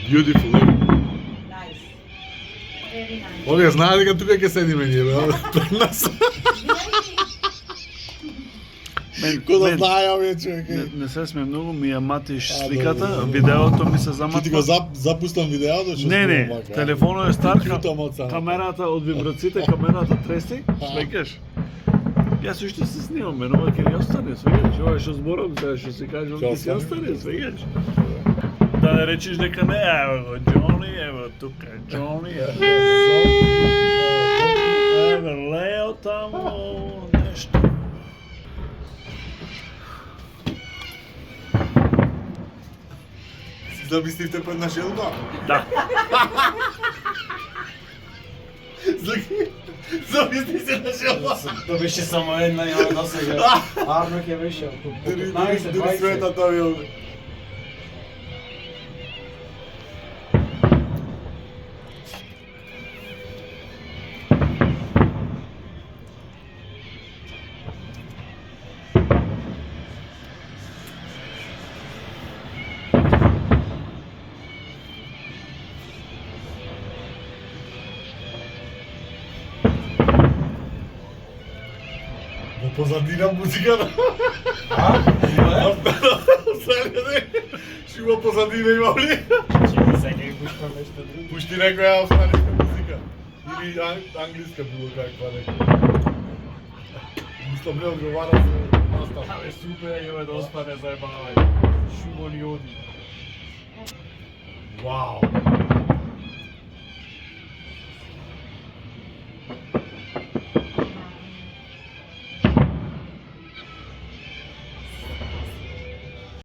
Beautiful. Nice. Very nice. Оле, знае дека тука ќе седиме ние, бе, пред нас. Ко да знаја овие човеке. Не се сме многу, ми ја матиш сликата, видеото ми се Ќе ти го заматна. запустам видеото, што Не, телефонот е стар, Љутам од самото. камерата од вибрациите, камерата треси, свекаш. Јас уште се снимам, но ова ќе ни остане, свегаш. Ова што зборам, сега што се каже, ова ќе си остане, свегаш. Да не речиш дека не, ево го Џони, ево тука Џони, ево Лео тамо, нешто. Замислите пред на желба? Да. Замисли се на желба? То беше само една и она сега. Арно ќе беше околу 15, Дури 20. светата ви овде. Во позадина музиката. Што има позадина има ли? Чекай, сега ќе пуштам нешто друго. Пушти некоја австралиска музика. Или англиска било каква некоја. Мислам не одговара за настав. Абе, супер, ќе ме да оспане заебавај. Шумолиони. Вау.